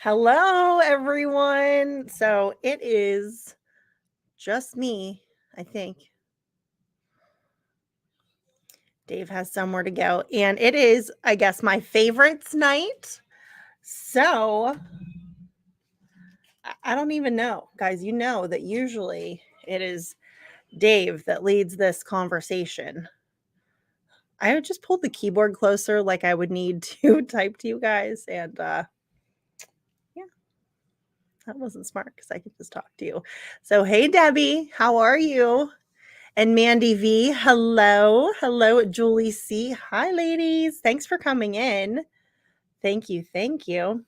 Hello, everyone. So it is just me, I think. Dave has somewhere to go. And it is, I guess, my favorites night. So I don't even know. Guys, you know that usually it is Dave that leads this conversation. I would just pull the keyboard closer like I would need to type to you guys. And yeah, that wasn't smart because I could just talk to you. So, hey, Debbie, how are you? And Mandy V, hello. Hello, Julie C. Hi, ladies. Thanks for coming in. Thank you. Thank you.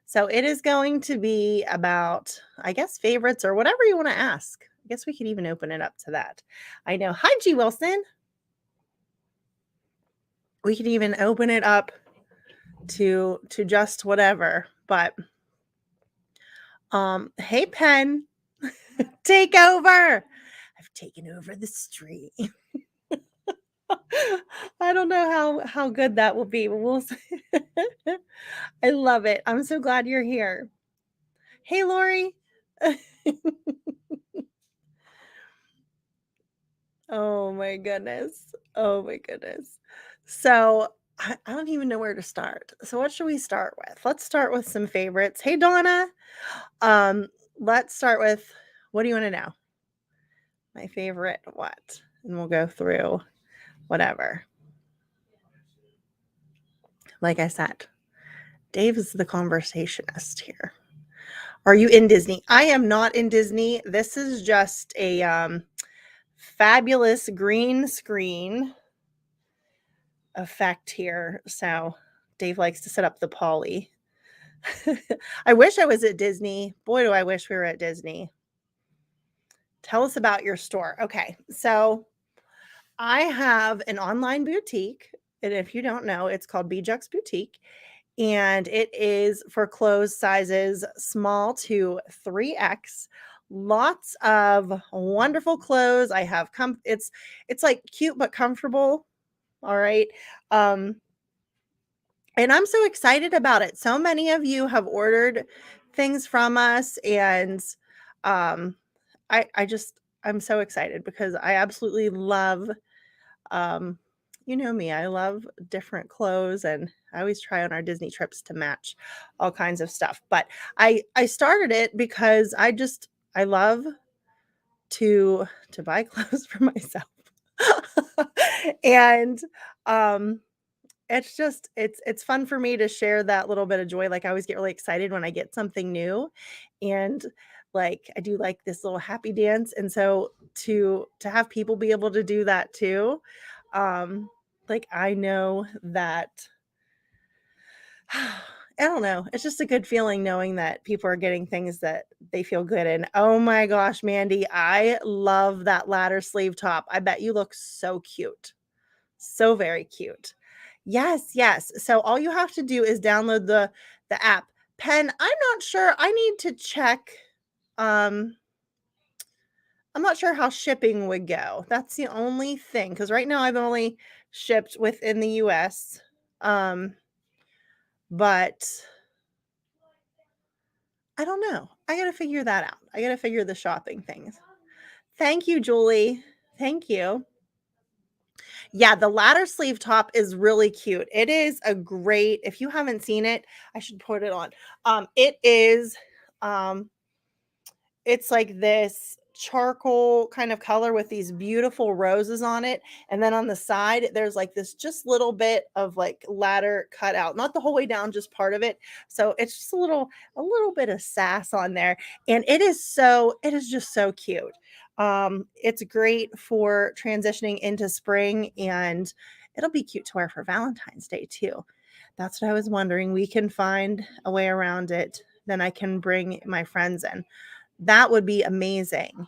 So it is going to be about, I guess, favorites or whatever you want to ask. I guess we could even open it up to that. I know. Hi, G. Wilson. We could even open it up to just whatever. But hey, Pen, take over. I've taken over the street. I don't know how good that will be, but we'll see. I love it. I'm so glad you're here. Hey, Lori. Oh my goodness. Oh my goodness. So I don't even know where to start. So what should we start with? Let's start with some favorites. Hey, Donna. Um, let's start with, what do you want to know? My favorite what? And we'll go through whatever. Like I said, Dave is the conversationist here. Are you in Disney? I am not in Disney. This is just a fabulous green screen effect here. So Dave likes to set up the poly. I wish I was at Disney. Boy, do I wish we were at Disney. Tell us about your store. Okay, so I have an online boutique. And if you don't know, it's called Bjux Boutique. And it is for clothes sizes small to 3X. Lots of wonderful clothes. I have it's like cute but comfortable. All right. And I'm so excited about it. So many of you have ordered things from us, and um I'm so excited because I absolutely love you know me, I love different clothes, and I always try on our Disney trips to match all kinds of stuff. But I started it because I love to buy clothes for myself. And it's fun for me to share that little bit of joy. Like, I always get really excited when I get something new, and like I do like this little happy dance. And so to have people be able to do that too, like I know that I don't know. It's just a good feeling knowing that people are getting things that they feel good in. Oh my gosh, Mandy, I love that ladder sleeve top. I bet you look so cute. So very cute. Yes, yes. So all you have to do is download the app. Pen, I'm not sure. I need to check. Um, I'm not sure how shipping would go. That's the only thing, because right now I've only shipped within the US. But I don't know. I got to figure that out. I got to figure the shopping things. Thank you, Julie. Thank you. Yeah, the ladder sleeve top is really cute. It is a great, if you haven't seen it, I should put it on. It is it's like this charcoal kind of color with these beautiful roses on it, and then on the side there's like this just little bit of like ladder cut out, not the whole way down, just part of it. So it's just a little bit of sass on there, and it is just so cute. It's great for transitioning into spring, and it'll be cute to wear for Valentine's Day too. That's what I was wondering. We can find a way around it, then I can bring my friends in. That would be amazing.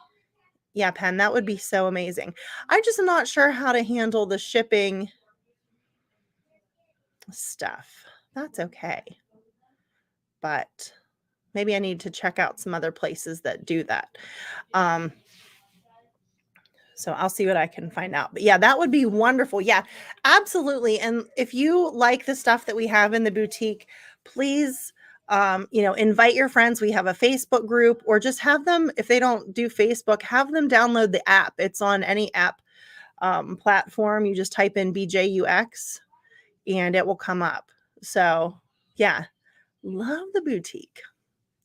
Yeah, Pen, that would be so amazing. I just am not sure how to handle the shipping stuff. That's okay. But maybe I need to check out some other places that do that. So I'll see what I can find out. But yeah, that would be wonderful. Yeah, absolutely. And if you like the stuff that we have in the boutique, please Invite your friends. We have a Facebook group, or just have them, if they don't do Facebook, have them download the app. It's on any app platform. You just type in BJUX and it will come up. So yeah, love the boutique.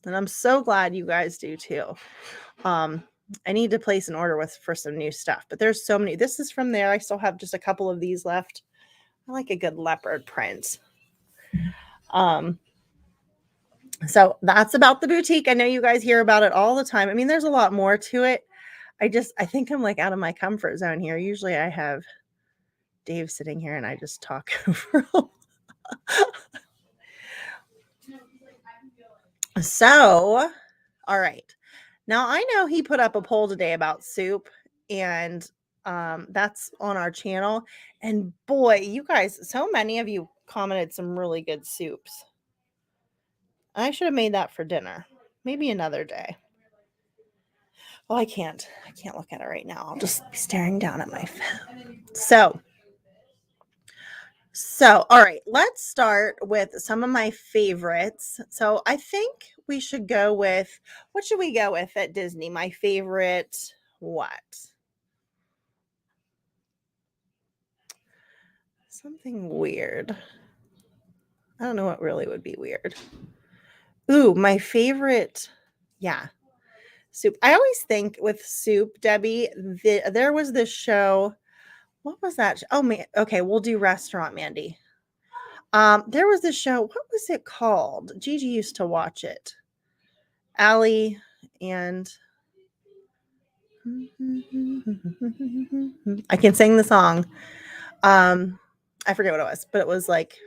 And I'm so glad you guys do too. I need to place an order for some new stuff, but there's so many. This is from there. I still have just a couple of these left. I like a good leopard print. So that's about the boutique. I know you guys hear about it all the time. I mean, there's a lot more to it. I think I'm like out of my comfort zone here. Usually I have Dave sitting here and I just talk over him. So, all right. Now I know he put up a poll today about soup, and that's on our channel. And boy, you guys, so many of you commented some really good soups. I should have made that for dinner. Maybe another day. Well, I can't look at it right now. I'll just be staring down at my phone. So, all right, let's start with some of my favorites. So, I think we should go with, what should we go with at Disney? My favorite, what? Something weird. I don't know what really would be weird. Ooh, my favorite, yeah, soup. I always think with soup, Debbie, there was this show. What was that? Oh, man. Okay, we'll do restaurant, Mandy. There was this show. What was it called? Gigi used to watch it. Allie and I can sing the song. I forget what it was, but it was like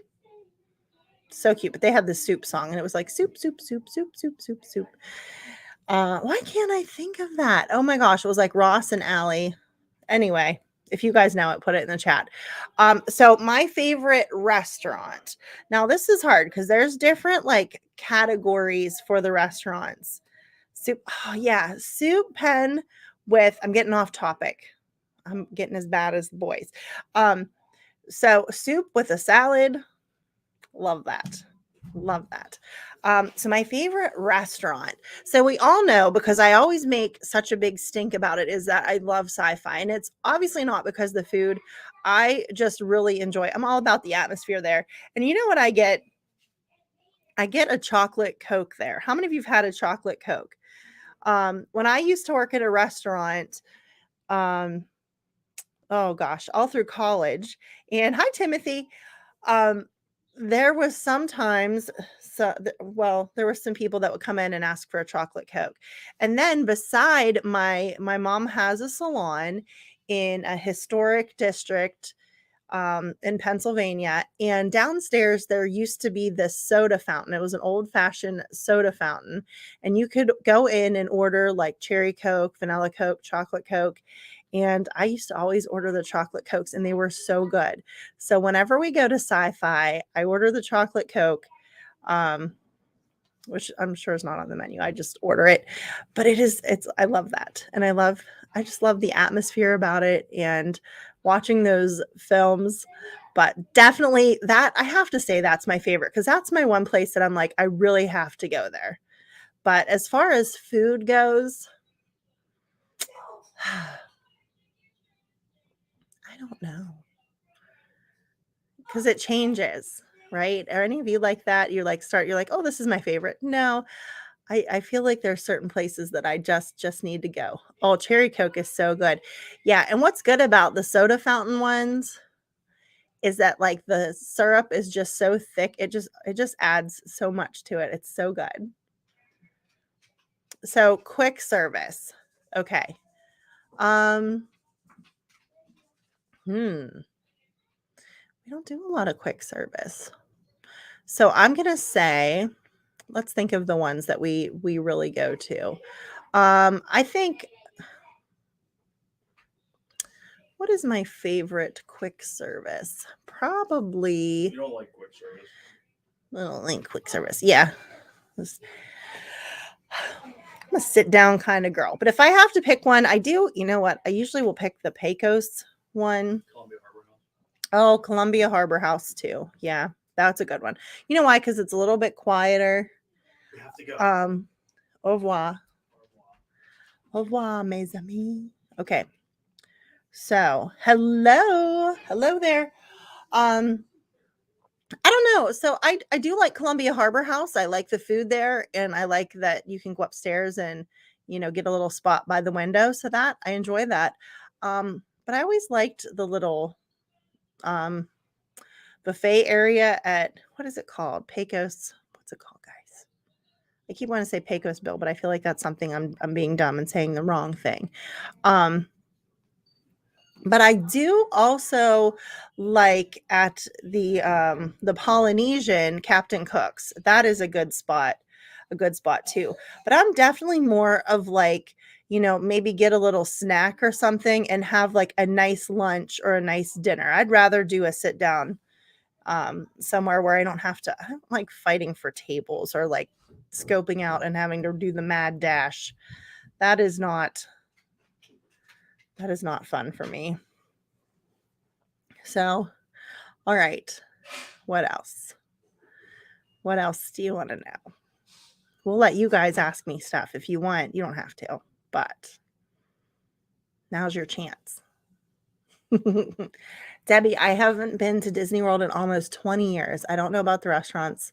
so cute. But they had this soup song, and it was like soup, soup, soup, soup, soup, soup, soup. Why can't I think of that? Oh my gosh, it was like Ross and Allie. Anyway, if you guys know it, put it in the chat. So my favorite restaurant. Now this is hard because there's different like categories for the restaurants. Soup. Oh yeah, soup pen with. I'm getting off topic. I'm getting as bad as the boys. So soup with a salad. Love that. Love that. So my favorite restaurant. So we all know, because I always make such a big stink about it, is that I love sci-fi. And it's obviously not because of the food. I just really enjoy. I'm all about the atmosphere there. And you know what I get? I get a chocolate Coke there. How many of you've had a chocolate Coke? When I used to work at a restaurant, oh gosh, all through college. And hi, Timothy. There was sometimes, there were some people that would come in and ask for a chocolate Coke. And then beside my mom has a salon in a historic district in Pennsylvania. And downstairs, there used to be this soda fountain. It was an old fashioned soda fountain. And you could go in and order like cherry Coke, vanilla Coke, chocolate Coke. And I used to always order the chocolate Cokes, and they were so good. So whenever we go to Sci-Fi, I order the chocolate Coke, which I'm sure is not on the menu. I just order it. But I love that. And I just love the atmosphere about it and watching those films. But definitely that, I have to say that's my favorite, because that's my one place that I'm like, I really have to go there. But as far as food goes, I don't know. Because it changes, right? Are any of you like that? You're like, oh, this is my favorite. No, I feel like there's certain places that I just need to go. Oh, cherry Coke is so good. Yeah. And what's good about the soda fountain ones is that like the syrup is just so thick. It just adds so much to it. It's so good. So quick service. Okay. We don't do a lot of quick service. So I'm going to say, let's think of the ones that we really go to. I think, what is my favorite quick service? Probably. You don't like quick service? I don't like quick service. Yeah. I'm a sit down kind of girl. But if I have to pick one, I do. You know what? I usually will pick the Pecos one. Columbia Harbor House. Oh, Columbia Harbor House too. Yeah, that's a good one. You know why? Because it's a little bit quieter. have to go. Au revoir. Au revoir, mes amis. Okay. So, hello there. I don't know. So I do like Columbia Harbor House. I like the food there, and I like that you can go upstairs and get a little spot by the window. So that I enjoy that. But I always liked the little um buffet area at what is it called? Pecos. What's it called, guys? I keep wanting to say Pecos Bill, but I feel like that's something I'm being dumb and saying the wrong thing. Um, but I do also like at the Polynesian Captain Cook's. That is a good spot too. But I'm definitely more of like, maybe get a little snack or something and have like a nice lunch or a nice dinner. I'd rather do a sit down somewhere where I don't like fighting for tables or like scoping out and having to do the mad dash. That is not fun for me. So, all right. What else? What else do you want to know? We'll let you guys ask me stuff if you want. You don't have to, but now's your chance. Debbie, I haven't been to Disney World in almost 20 years. I don't know about the restaurants.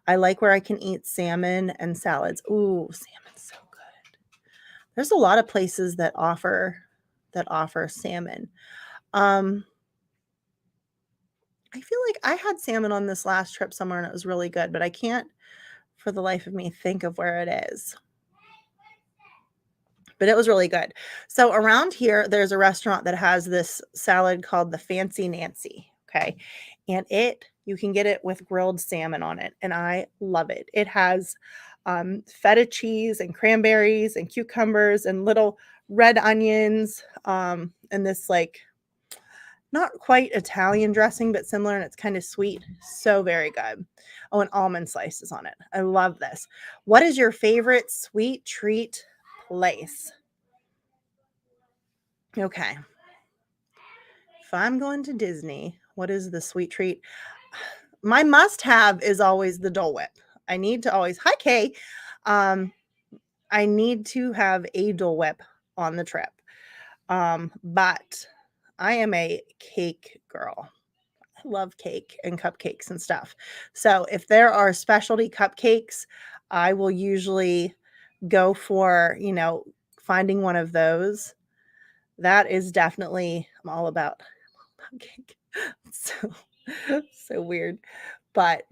I like where I can eat salmon and salads. Ooh, salmon's so good. There's a lot of places that offer salmon. I feel like I had salmon on this last trip somewhere and it was really good, but I can't for the life of me think of where it is. But it was really good. So around here, there's a restaurant that has this salad called the Fancy Nancy. Okay. And you can get it with grilled salmon on it. And I love it. It has feta cheese and cranberries and cucumbers and little red onions and this like not quite Italian dressing, but similar, and it's kind of sweet. So very good. Oh, and almond slices on it. I love this. What is your favorite sweet treat place? Okay. If I'm going to Disney, what is the sweet treat? My must-have is always the Dole Whip. I need to always, hi Kay. I need to have a Dole Whip on the trip. But I am a cake girl. I love cake and cupcakes and stuff. So if there are specialty cupcakes, I will usually go for, finding one of those. That is definitely, I'm all about cake. So weird. But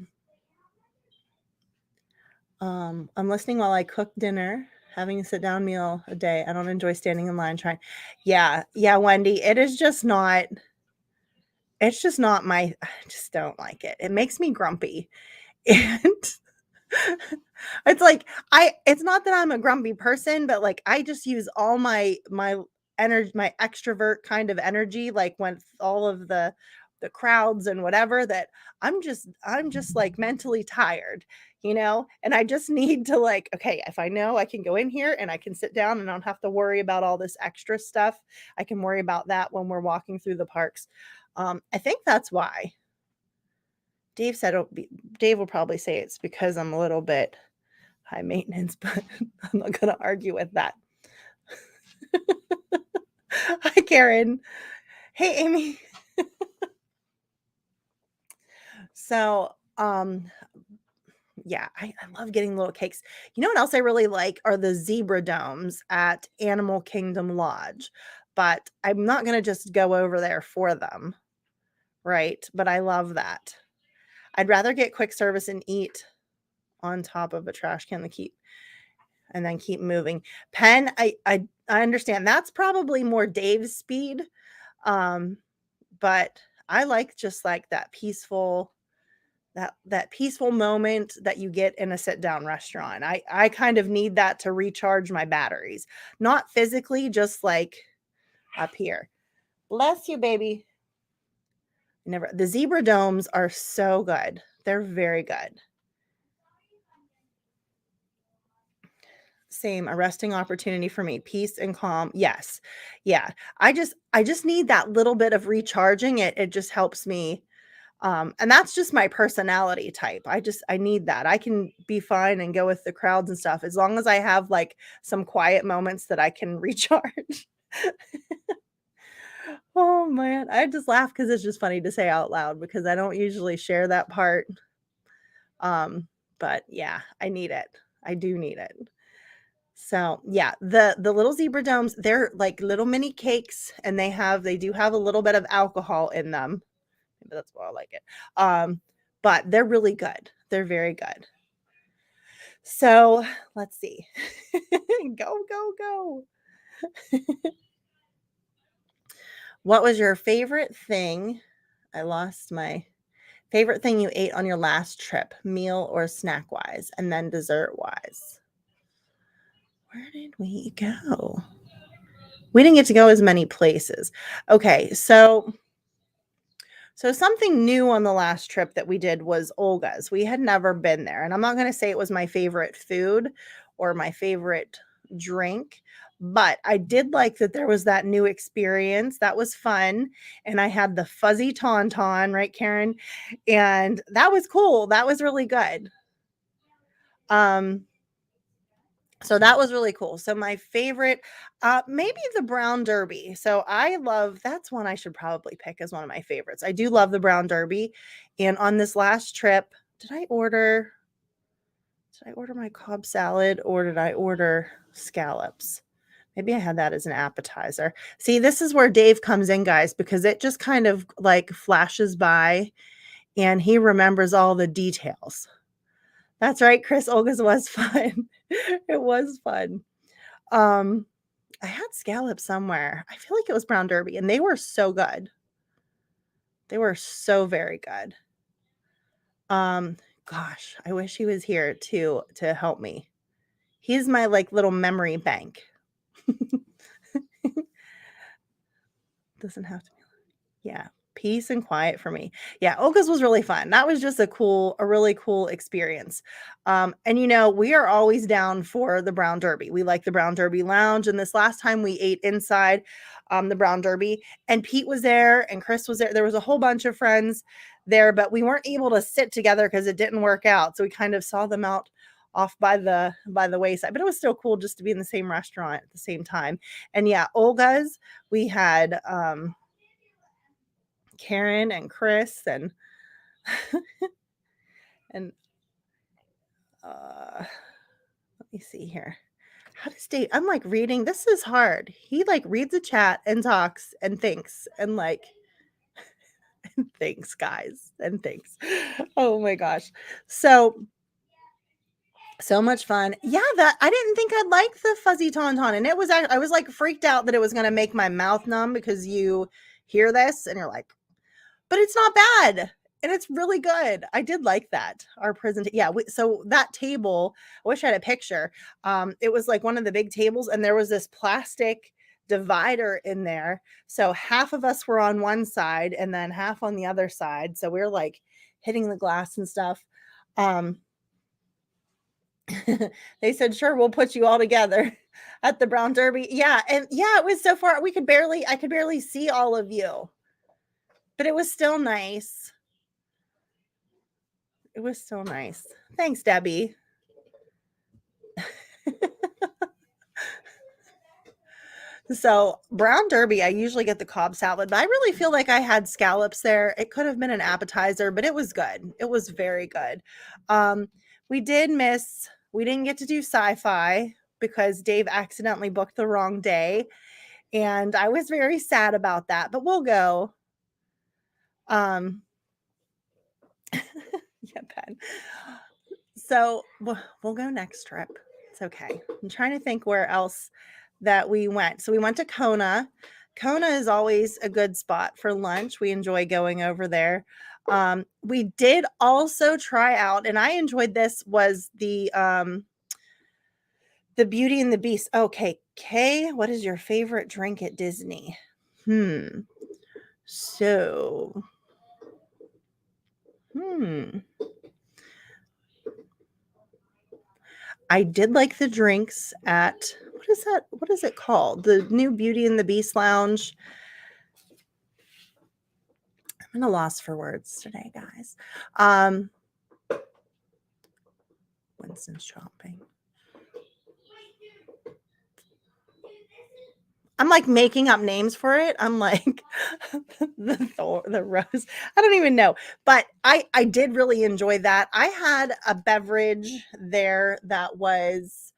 I'm listening while I cook dinner, having a sit down meal a day. I don't enjoy standing in line trying. Yeah, Wendy, it's just not I just don't like it. It makes me grumpy. And it's like it's not that I'm a grumpy person, but like I just use all my energy, my extrovert kind of energy, like when all of the crowds and whatever, that I'm just like mentally tired, and I just need to like, okay, if I know I can go in here and I can sit down and I don't have to worry about all this extra stuff, I can worry about that when we're walking through the parks. I think that's why. Dave will probably say it's because I'm a little bit high maintenance, but I'm not going to argue with that. Hi, Karen. Hey, Amy. So, yeah, I love getting little cakes. You know what else I really like are the zebra domes at Animal Kingdom Lodge, but I'm not going to just go over there for them, right? But I love that. I'd rather get quick service and eat on top of a trash can and then keep moving. Pen, I understand that's probably more Dave's speed. But I like just like that peaceful moment that you get in a sit down restaurant. I kind of need that to recharge my batteries, not physically, just like up here. Bless you, baby. The zebra domes are so good. They're very good. Same, a resting opportunity for me, peace and calm. Yes. Yeah. I just need that little bit of recharging. It just helps me And that's just my personality type. I need that. I can be fine and go with the crowds and stuff as long as I have like some quiet moments that I can recharge. Oh man, I just laugh because it's just funny to say out loud because I don't usually share that part. But yeah, I need it. I do need it. So yeah, the little zebra domes, they're like little mini cakes and they do have a little bit of alcohol in them. Maybe that's why I like it. But they're really good. They're very good. So let's see. Go, go, go. What was your favorite thing? I lost my favorite thing you ate on your last trip, meal or snack wise, and then dessert wise. Where did we go? We didn't get to go as many places. Okay, so something new on the last trip that we did was Olga's. We had never been there, and I'm not going to say it was my favorite food or my favorite drink, but I did like that there was that new experience. That was fun, and I had the fuzzy tauntaun, right, Karen? And that was cool. That was really good. So that was really cool. So my favorite, maybe the brown derby. So that's one I should probably pick as one of my favorites. I do love the brown derby. And on this last trip, did I order my Cobb salad or did I order scallops? Maybe I had that as an appetizer. See, this is where Dave comes in, guys, because it just kind of like flashes by and he remembers all the details. That's right, Chris. Olga's was fun. It was fun. I had scallops somewhere. I feel like it was brown derby, and they were so good. They were so very good. Gosh, I wish he was here to help me. He's my like little memory bank. Doesn't have to be. Yeah. Peace and quiet for me. Yeah, Olga's was really fun. That was just a really cool experience. And we are always down for the Brown Derby. We like the Brown Derby Lounge. And this last time we ate inside the Brown Derby, and Pete was there and Chris was there. There was a whole bunch of friends there, but we weren't able to sit together because it didn't work out. So we kind of saw them out off by the wayside. But it was still cool just to be in the same restaurant at the same time. And yeah, Olga's, we had Karen and Chris and and let me see here. How does Dave? I'm like reading. This is hard. He like reads a chat and talks and thinks and like and thinks, guys, and thinks. Oh my gosh. So much fun. Yeah, that I didn't think I'd like the fuzzy tauntaun. And it was I was like freaked out that it was gonna make my mouth numb because you hear this and you're like, but it's not bad. And it's really good. I did like that. Our presentation. Yeah. So that table, I wish I had a picture. It was like one of the big tables, and there was this plastic divider in there. So half of us were on one side and then half on the other side. So we were like hitting the glass and stuff. They said, sure, we'll put you all together at the Brown Derby. Yeah. And yeah, it was so far. I could barely see all of you, but it was still nice. It was so nice. Thanks, Debbie. So brown derby, I usually get the Cobb salad, but I really feel like I had scallops there. It could have been an appetizer, but it was good. It was very good. We didn't get to do sci-fi because Dave accidentally booked the wrong day. And I was very sad about that, but we'll go. Yeah, Ben. So we'll go next trip. It's okay. I'm trying to think where else that we went. So we went to Kona. Kona is always a good spot for lunch. We enjoy going over there. We did also try out, and I enjoyed this, was the Beauty and the Beast. Okay, Kay, what is your favorite drink at Disney? So, I did like the drinks at, what is that? What is it called? The new Beauty and the Beast Lounge. I'm at a loss for words today, guys. Winston's chopping. I'm like making up names for it. I'm like the rose. I don't even know. But I did really enjoy that. I had a beverage there that was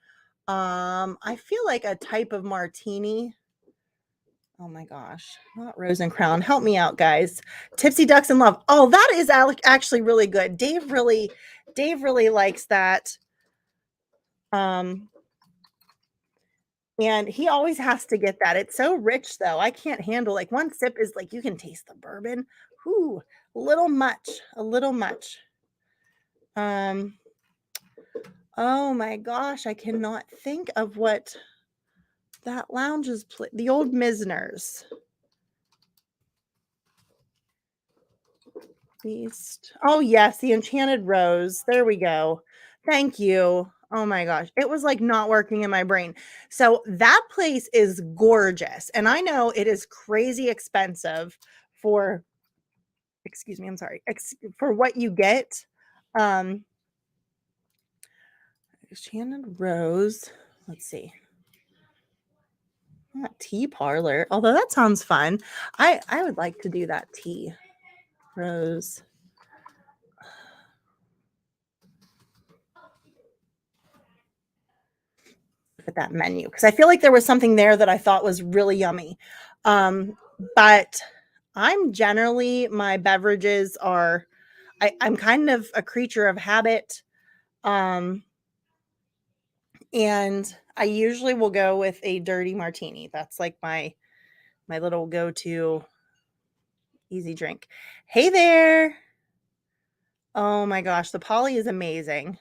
I feel like a type of martini. Oh my gosh, not Rose and Crown. Help me out, guys. Tipsy Ducks in Love. Oh, that is actually really good. Dave really likes that. And he always has to get that. It's so rich though. I can't handle like one sip is like you can taste the bourbon. Ooh, a little much, a little much. Oh my gosh, I cannot think of what that lounge is. The old Misners. Beast. Oh yes, the Enchanted Rose. There we go. Thank you. Oh my gosh, it was like not working in my brain. So that place is gorgeous, and I know it is crazy expensive for. Excuse me, I'm sorry. For what you get. Enchanted Rose. Let's see. Tea parlor. Although that sounds fun. I would like to do that tea. Rose. At that menu because I feel like there was something there that I thought was really yummy. But I'm generally my beverages are I'm kind of a creature of habit. And I usually will go with a dirty martini. That's like my little go-to easy drink. Hey there. Oh my gosh, the Polly is amazing.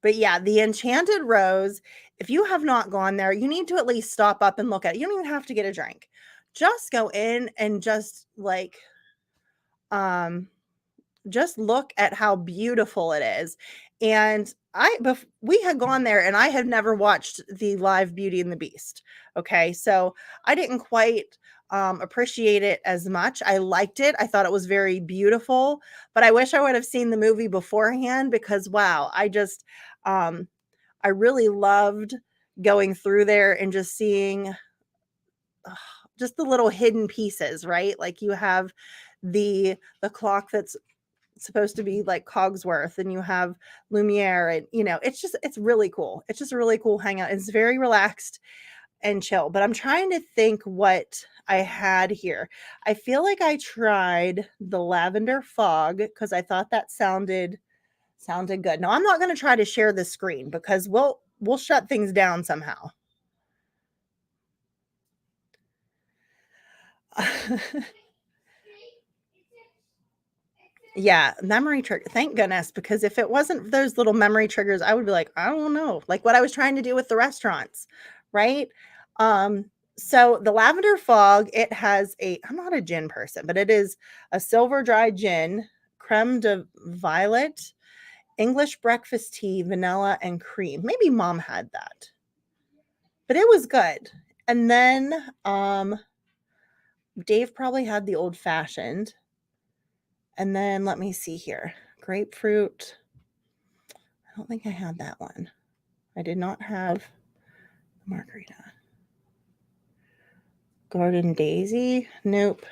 But yeah, the Enchanted Rose, if you have not gone there, you need to at least stop up and look at it. You don't even have to get a drink. Just go in and just look at how beautiful it is. And we had gone there and I had never watched the live Beauty and the Beast. Okay. So I didn't quite appreciate it as much. I liked it. I thought it was very beautiful, but I wish I would have seen the movie beforehand because wow, I really loved going through there and just seeing just the little hidden pieces, right? Like you have the clock that's supposed to be like Cogsworth and you have Lumiere and it's really cool. It's just a really cool hangout. It's very relaxed and chill. But I'm trying to think what I had here. I feel like I tried the lavender fog because I thought that sounded good. Now I'm not going to try to share the screen because we'll shut things down somehow. Yeah, memory trigger. Thank goodness, because if it wasn't those little memory triggers, I would be like, I don't know, like what I was trying to do with the restaurants, right? So the lavender fog, it has I'm not a gin person, but it is a silver dry gin, creme de violet, English breakfast tea, vanilla, and cream. Maybe mom had that, but it was good. And then Dave probably had the old fashioned. And then let me see here. Grapefruit. I don't think I had that one. I did not have margarita. Garden Daisy. Nope.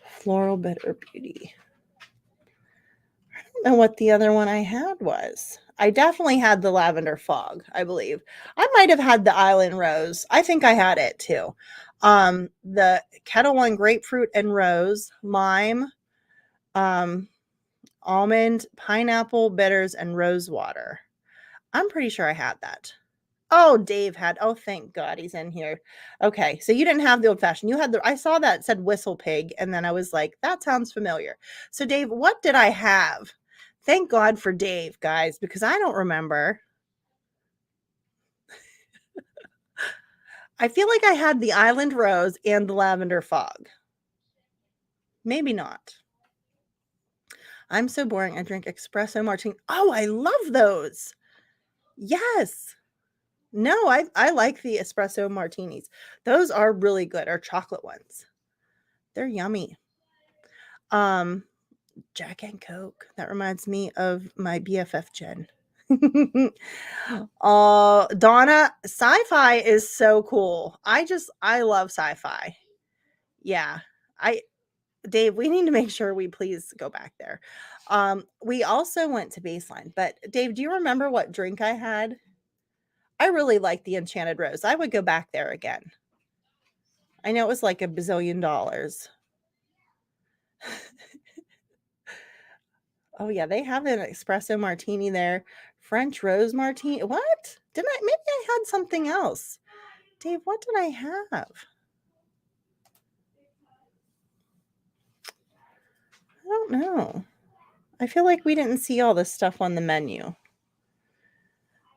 Floral Bitter Beauty. I don't know what the other one I had was. I definitely had the Lavender Fog, I believe. I might have had the Island Rose. I think I had it too. The Kettle One Grapefruit and Rose, lime, almond, pineapple, bitters, and rose water. I'm pretty sure I had that. Oh, Dave had. Oh, thank God he's in here. Okay, so you didn't have the old fashioned. You had I saw that said Whistle Pig, and then I was like, that sounds familiar. So, Dave, what did I have? Thank God for Dave, guys, because I don't remember. I feel like I had the Island Rose and the Lavender Fog. Maybe not. I'm so boring. I drink espresso martini. Oh, I love those. Yes. No, I like the espresso martinis. Those are really good, or chocolate ones. They're yummy. Jack and Coke. That reminds me of my BFF Jen. Donna, sci-fi is so cool. I love sci-fi. Yeah. Dave, we need to make sure we please go back there. We also went to Baseline, but Dave, do you remember what drink I had? I really liked the Enchanted Rose. I would go back there again. I know it was like $1 bazillion. Oh yeah, they have an espresso martini there. French rose martini. What? Didn't I? Maybe I had something else. Dave, what did I have? I don't know. I feel like we didn't see all this stuff on the menu.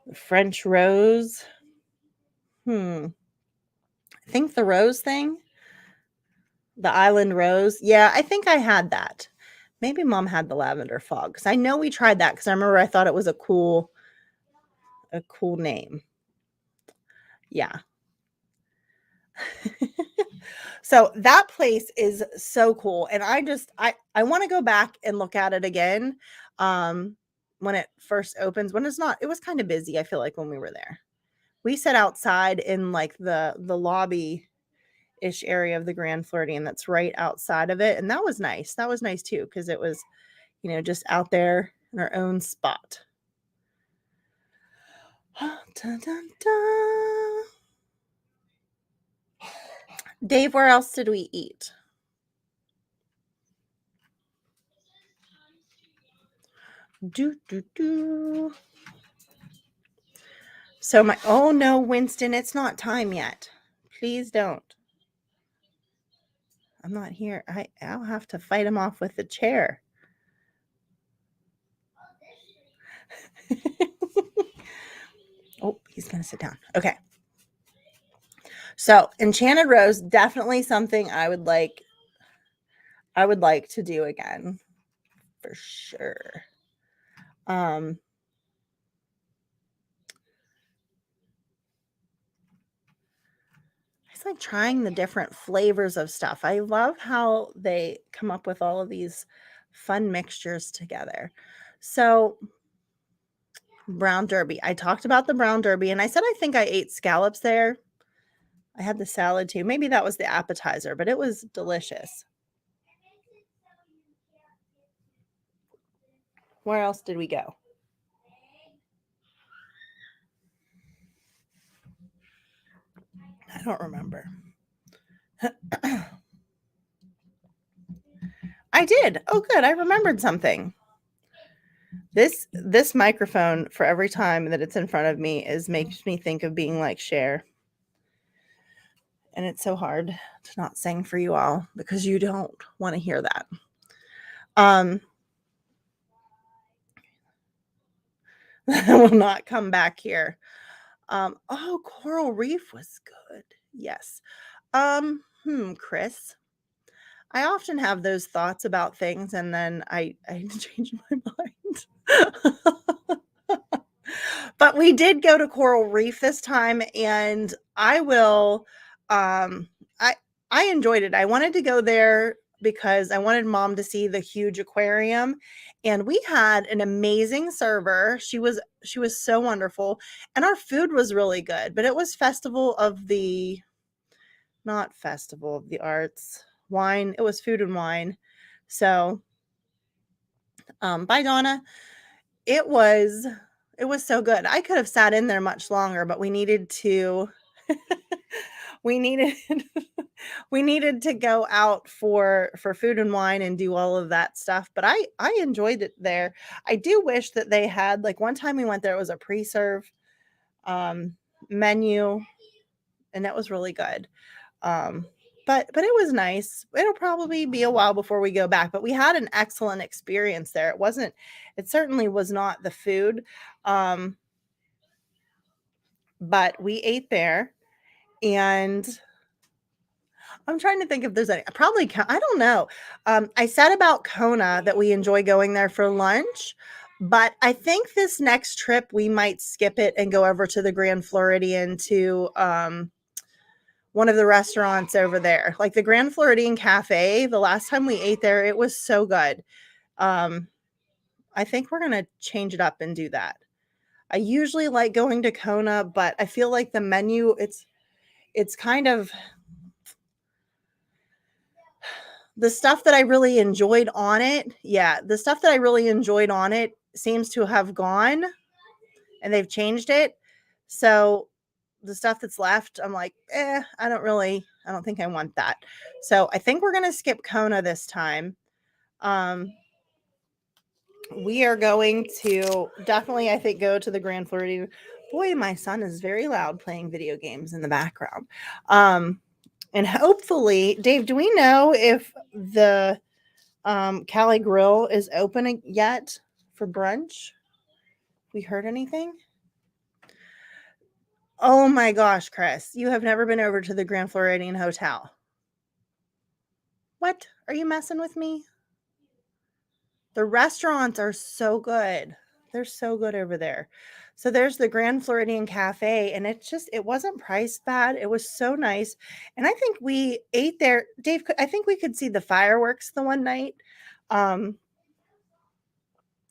The French rose. I think the rose thing. The island rose. Yeah, I think I had that. Maybe mom had the lavender fog. Because I know we tried that because I remember I thought it was a cool name. Yeah. So that place is so cool. And I want to go back and look at it again. When it first opens, it was kind of busy, I feel like, when we were there. We sat outside in like the lobby ish area of the Grand Floridian that's right outside of it. And that was nice. That was nice too, because it was, just out there in our own spot. Dun, dun, dun. Dave, where else did we eat? So oh no, Winston, it's not time yet. Please don't. I'm not here. I'll have to fight him off with the chair. Oh, he's going to sit down. Okay. So Enchanted Rose, definitely something I would like to do again for sure. It's like trying the different flavors of stuff. I love how they come up with all of these fun mixtures together. So brown derby. I talked about the brown derby and I said I think I ate scallops there. I had the salad too. Maybe that was the appetizer, but it was delicious. Where else did we go? I don't remember. I did. Oh, good. I remembered something. This microphone, for every time that it's in front of me, makes me think of being like Cher. And it's so hard to not sing for you all because you don't want to hear that. I will not come back here. Oh, Coral Reef was good. Yes. Chris. I often have those thoughts about things and then I change my mind. But we did go to Coral Reef this time and I will I enjoyed it. I wanted to go there because I wanted mom to see the huge aquarium and we had an amazing server. She was so wonderful and our food was really good, but it was not Festival of the Arts, wine. It was food and wine. So bye Donna. It was so good. I could have sat in there much longer, but we needed to we needed to go out for food and wine and do all of that stuff. But I enjoyed it there. I do wish that they had, like, one time we went there, it was a pre-serve menu, and that was really good. But it was nice. It'll probably be a while before we go back, but we had an excellent experience there. It certainly was not the food. But we ate there and I'm trying to think if there's any, probably, I don't know. I said about Kona that we enjoy going there for lunch, but I think this next trip we might skip it and go over to the Grand Floridian to, one of the restaurants over there, like the Grand Floridian Cafe. The last time we ate there, it was so good. I think we're going to change it up and do that. I usually like going to Kona, but I feel like the menu, it's kind of the stuff that I really enjoyed on it. Yeah, the stuff that I really enjoyed on it seems to have gone, and they've changed it. So the stuff that's left, I'm like, I don't think I want that. So I think we're going to skip Kona this time. We are going to definitely, I think, go to the Grand Floridian. Boy, my son is very loud playing video games in the background. And hopefully, Dave, do we know if the Cali Grill is open yet for brunch? We heard anything? Oh my gosh, Chris, you have never been over to the Grand Floridian Hotel. What? Are you messing with me? The restaurants are so good. They're so good over there. So there's the Grand Floridian Cafe, and it wasn't priced bad. It was so nice. And I think we ate there. Dave, I think we could see the fireworks the one night.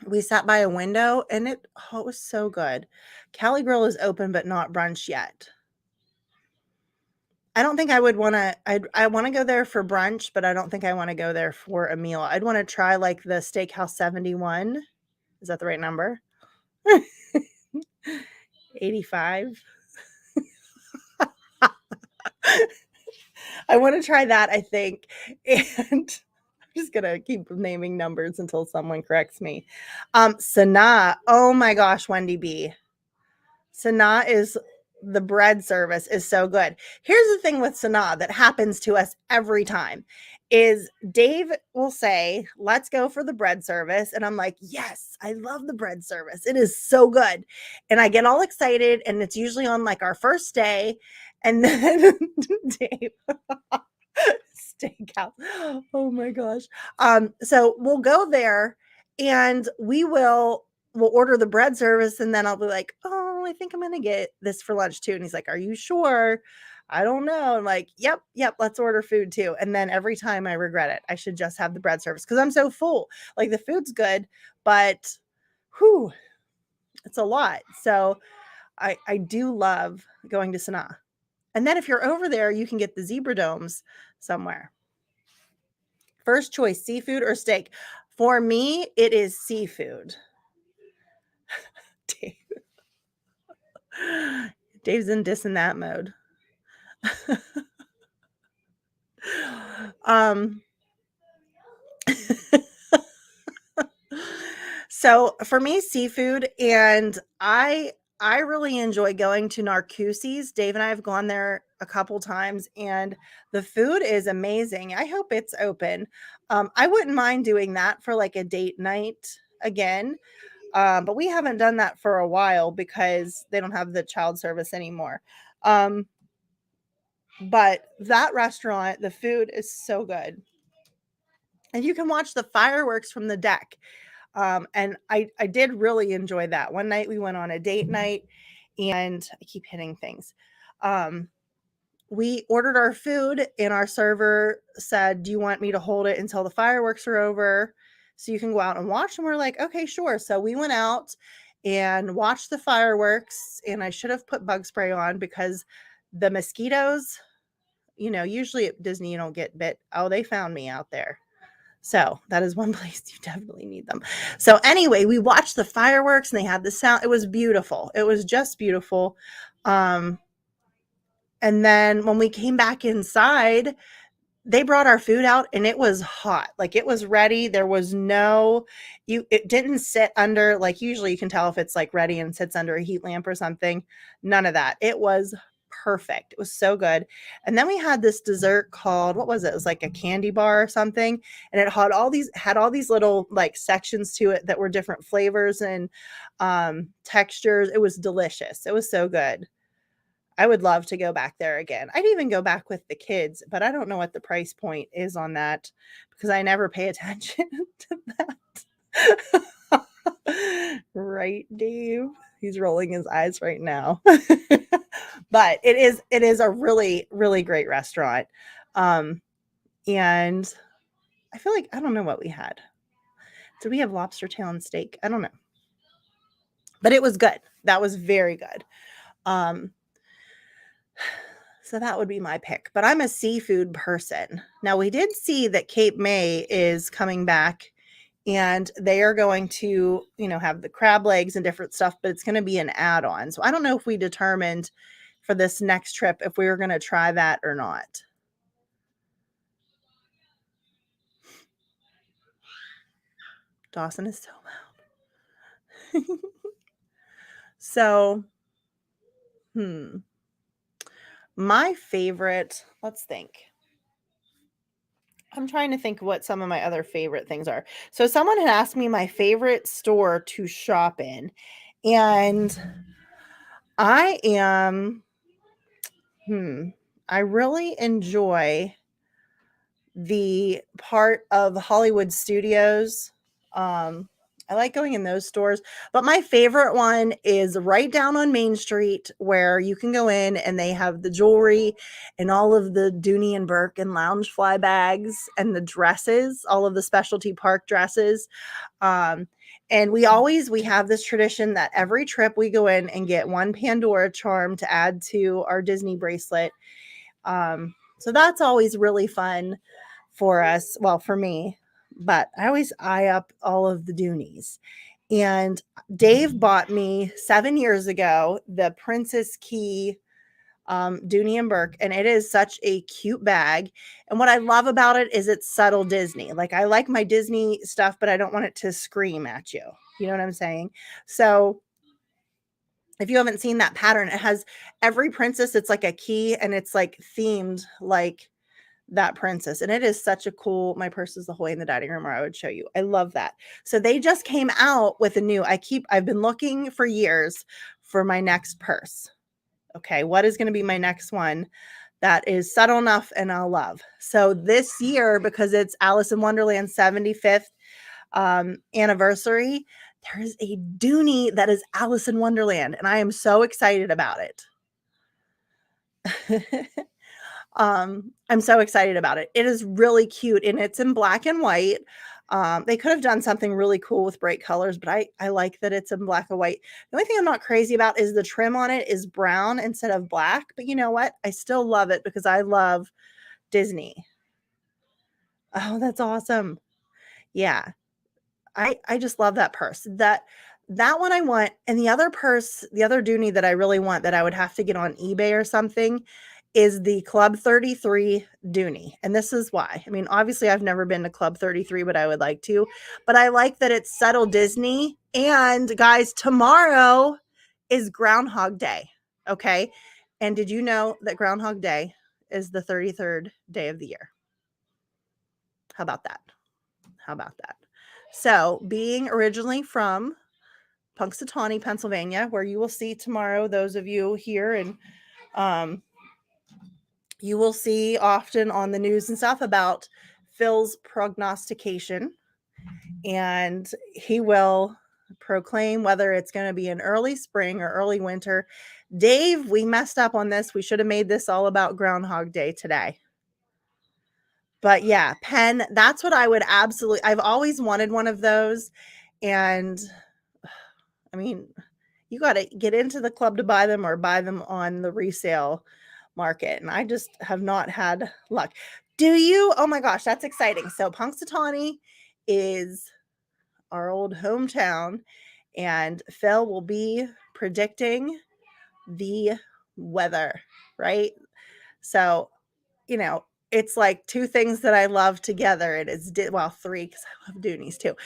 We sat by a window, and it was so good. Cali Grill is open, but not brunch yet. I don't think I would want to. I want to go there for brunch, but I don't think I want to go there for a meal. I'd want to try like the Steakhouse 71. Is that the right number? 85. I want to try that, I think. And I'm just going to keep naming numbers until someone corrects me. Sanaa. Oh my gosh, Wendy B. Sanaa is the bread service is so good. Here's the thing with Sanaa that happens to us every time is Dave will say, let's go for the bread service. And I'm like, yes, I love the bread service. It is so good. And I get all excited, and it's usually on like our first day. And then Dave, steakhouse. Oh my gosh. So we'll go there, and we'll order the bread service, and then I'll be like, oh, I think I'm gonna get this for lunch too. And he's like, are you sure? I don't know. I'm like, yep, let's order food too. And then every time I regret it. I should just have the bread service because I'm so full. Like the food's good, but whew, it's a lot. So I do love going to Sanaa. And then if you're over there, you can get the zebra domes somewhere. First choice, seafood or steak? For me, it is seafood. Dave. Dave's in this and that mode. So for me, seafood, and I really enjoy going to Narcoossee's. Dave and I have gone there a couple times, and the food is amazing. I hope it's open. I wouldn't mind doing that for like a date night again. But we haven't done that for a while because they don't have the child service anymore. But that restaurant, the food is so good. And you can watch the fireworks from the deck. And I did really enjoy that. One night we went on a date night, and I keep hitting things. We ordered our food, and our server said, do you want me to hold it until the fireworks are over so you can go out and watch? And we're like, okay, sure. So we went out and watched the fireworks, and I should have put bug spray on because the mosquitoes, usually at Disney you don't get bit. Oh, they found me out there. So that is one place you definitely need them. So anyway, we watched the fireworks, and they had the sound. It was beautiful. It was just beautiful. And then when we came back inside, they brought our food out, and it was hot. Like it was ready. There was it didn't sit under, like usually you can tell if it's like ready and sits under a heat lamp or something. None of that. It was perfect. It was so good. And then we had this dessert called, what was it? It was like a candy bar or something. And it had all these little like sections to it that were different flavors and textures. It was delicious. It was so good. I would love to go back there again. I'd even go back with the kids, but I don't know what the price point is on that because I never pay attention to that. Right, Dave? He's rolling his eyes right now. But it is a really, really great restaurant. And I feel like I don't know what we had. Did we have lobster tail and steak? I don't know. But it was good. That was very good. Um, so that would be my pick. But I'm a seafood person. Now we did see that Cape May is coming back and they are going to, have the crab legs and different stuff, but it's going to be an add-on. So I don't know if we determined for this next trip if we were going to try that or not. Dawson is so loud. So, my favorite, let's think. I'm trying to think what some of my other favorite things are. So someone had asked me my favorite store to shop in, and I am, I really enjoy the part of Hollywood Studios. I like going in those stores, but my favorite one is right down on Main Street where you can go in and they have the jewelry and all of the Dooney and Burke and Loungefly bags and the dresses, all of the specialty park dresses. And we have this tradition that every trip we go in and get one Pandora charm to add to our Disney bracelet. So that's always really fun for us. Well, for me, but I always eye up all of the Doonies. And Dave bought me 7 years ago the Princess Key Dooney and Burke, and it is such a cute bag. And what I love about it is it's subtle Disney. Like I like my Disney stuff, but I don't want it to scream at you. You know what I'm saying? So if you haven't seen that pattern, it has every princess, it's like a key and it's like themed like that princess. And it is such a cool, my purse is Ahoy in the dining room, or I would show you. I love that. So they just came out with a new, I've been looking for years for my next purse. Okay. What is going to be my next one that is subtle enough and I'll love? So this year, because it's Alice in Wonderland's 75th anniversary, there is a Dooney that is Alice in Wonderland, and I am so excited about it. I'm so excited about it. It is really cute, and it's in black and white. They could have done something really cool with bright colors, but I like that it's in black and white. The only thing I'm not crazy about is the trim on it is brown instead of black, but you know what? I still love it because I love Disney. Oh, that's awesome. Yeah. I just love that purse. That one I want, and the other purse, the other Dooney that I really want that I would have to get on eBay or something is the Club 33 Dooney. And this is why. I mean, obviously I've never been to Club 33, but I would like to. But I like that it's subtle Disney. And guys, tomorrow is Groundhog Day. Okay? And did you know that Groundhog Day is the 33rd day of the year? How about that? How about that? So, being originally from Punxsutawney, Pennsylvania, where you will see tomorrow, those of you here, and you will see often on the news and stuff about Phil's prognostication, and he will proclaim whether it's going to be an early spring or early winter. Dave, we messed up on this. We should have made this all about Groundhog Day today. But yeah, Penn, that's what I would absolutely, I've always wanted one of those. And I mean, you got to get into the club to buy them or buy them on the resale market. And I just have not had luck. Do you? Oh my gosh, that's exciting. So Punxsutawney is our old hometown, and Phil will be predicting the weather, right? So, it's like two things that I love together. It is, three, because I love Doonies too.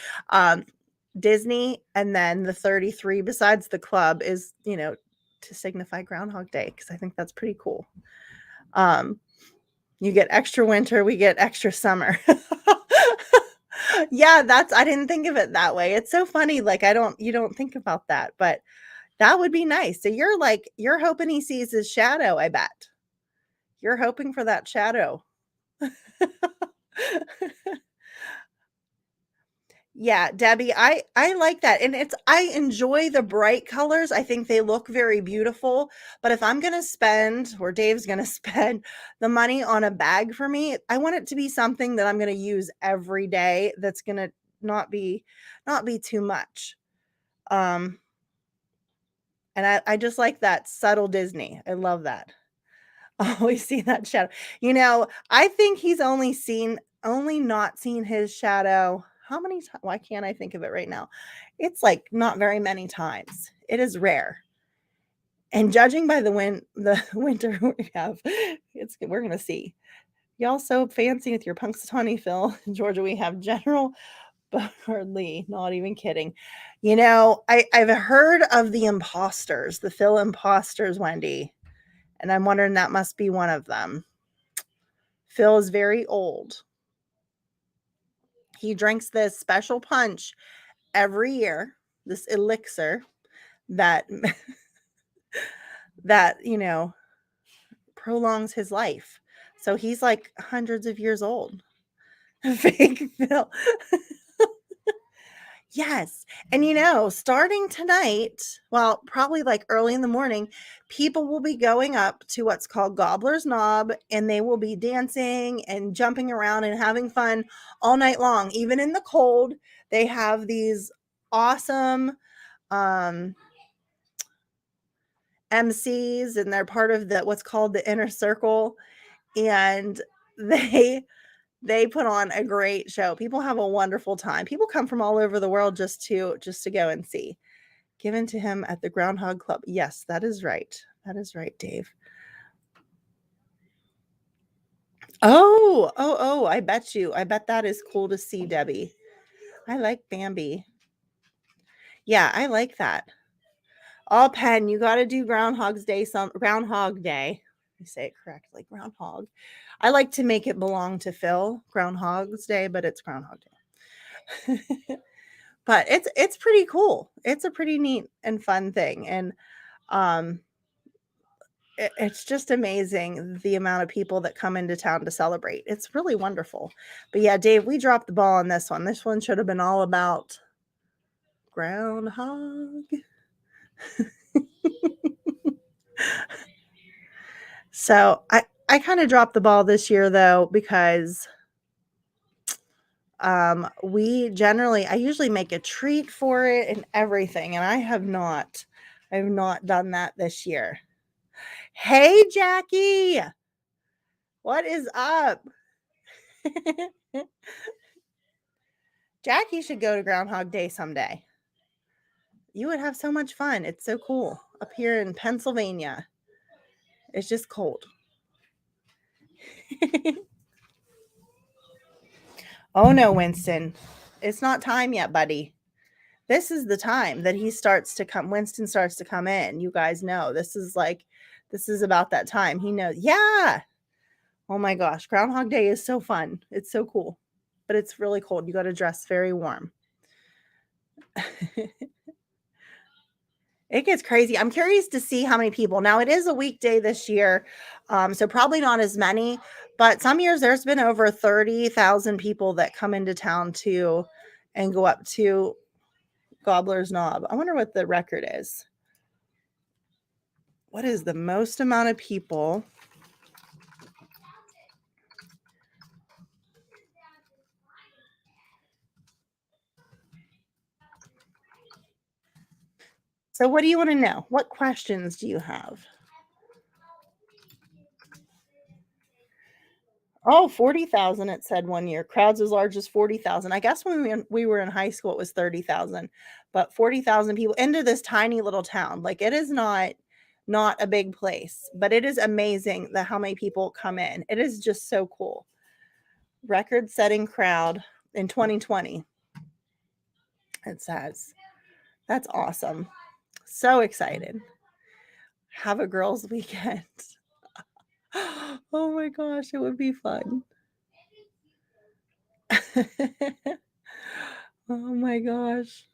Disney, and then the 33 besides the club is, to signify Groundhog Day, because I think that's pretty cool. You get extra winter, we get extra summer. Yeah, I didn't think of it that way. It's so funny. Like you don't think about that, but that would be nice. So you're hoping he sees his shadow, I bet. You're hoping for that shadow. Yeah, Debbie, I like that, and I enjoy the bright colors. I think they look very beautiful, but if I'm gonna spend, or Dave's gonna spend the money on a bag for me, I want it to be something that I'm gonna use every day that's gonna not be not be too much. Um, and I just like that subtle Disney. I love that. Always see that shadow. You know, I think he's only not seen his shadow how many times? Why can't I think of it right now? It's like not very many times. It is rare. And judging by the winter we have, we're gonna see. Y'all so fancy with your Punxsutawney Phil. In Georgia, we have General Bernard Lee. Not even kidding. You know, I've heard of the imposters, the Phil imposters, Wendy, and I'm wondering that must be one of them. Phil is very old. He drinks this special punch every year, this elixir that that, prolongs his life. So he's like hundreds of years old. Fake Phil. Yes. And starting tonight, well, probably like early in the morning, people will be going up to what's called Gobbler's Knob and they will be dancing and jumping around and having fun all night long. Even in the cold, they have these awesome um MCs and they're part of the what's called the inner circle and they they put on a great show. People have a wonderful time. People come from all over the world just to go and see. Given to him at the Groundhog Club. Yes, that is right. That is right, Dave. Oh, I bet you. I bet that is cool to see, Debbie. I like Bambi. Yeah, I like that. All Penn, you got to do Groundhog Day. You say it correctly, Groundhog. I like to make it belong to Phil, Groundhog's Day, but it's Groundhog Day. But it's pretty cool. It's a pretty neat and fun thing, and um, it's just amazing the amount of people that come into town to celebrate. It's really wonderful. But yeah, Dave, we dropped the ball on this one. This one should have been all about Groundhog. So I kind of dropped the ball this year though because I usually make a treat for it and everything, and I have not done that this year. Hey Jackie, what is up? Jackie should go to Groundhog Day someday. You would have so much fun. It's so cool up here in Pennsylvania. It's just cold. Oh no, Winston. It's not time yet, buddy. This is the time that Winston starts to come in. You guys know. This is about that time. He knows. Yeah. Oh my gosh, Groundhog Day is so fun. It's so cool. But it's really cold. You got to dress very warm. It gets crazy. I'm curious to see how many people. Now it is a weekday this year, so probably not as many. But some years there's been over 30,000 people that come into town to and go up to Gobbler's Knob. I wonder what the record is. What is the most amount of people? So what do you want to know? What questions do you have? Oh, 40,000 it said one year. Crowds as large as 40,000. I guess when we were in high school it was 30,000. But 40,000 people into this tiny little town. Like it is not a big place, but it is amazing that how many people come in. It is just so cool. Record-setting crowd in 2020. It says. That's awesome. So excited. Have a girls' weekend. Oh my gosh, it would be fun. Oh my gosh.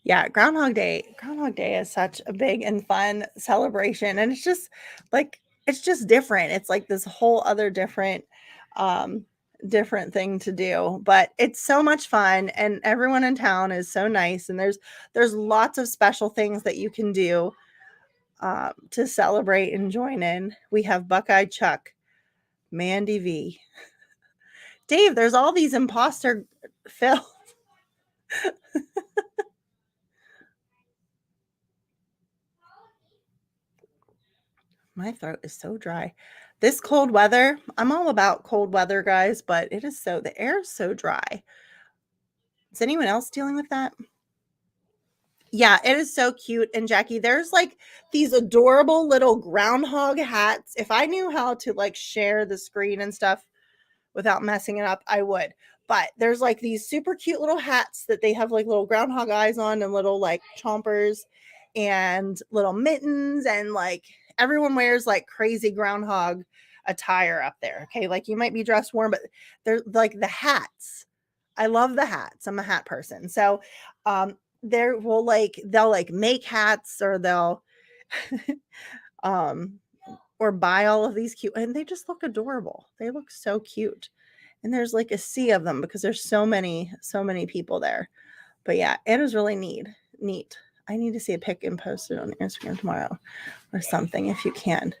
Yeah, Groundhog Day is such a big and fun celebration, and it's just different. It's like this whole other different different thing to do, but it's so much fun and everyone in town is so nice, and there's lots of special things that you can do to celebrate and join in. We have Buckeye Chuck, Mandy V. Dave, there's all these imposter Phil. My throat is so dry. This cold weather, I'm all about cold weather, guys, but the air is so dry. Is anyone else dealing with that? Yeah, it is so cute. And Jackie, there's like these adorable little groundhog hats. If I knew how to like share the screen and stuff without messing it up, I would. But there's like these super cute little hats that they have like little groundhog eyes on and little like chompers and little mittens, and like everyone wears like crazy groundhog attire up there. Okay, like you might be dressed warm, but they're like the hats. I love the hats. I'm a hat person. So they'll like make hats, or they'll um or buy all of these cute, and they just look adorable. They look so cute. And there's like a sea of them because there's so many people there. But yeah, it is really neat. I need to see a pic and post it on Instagram tomorrow or something if you can.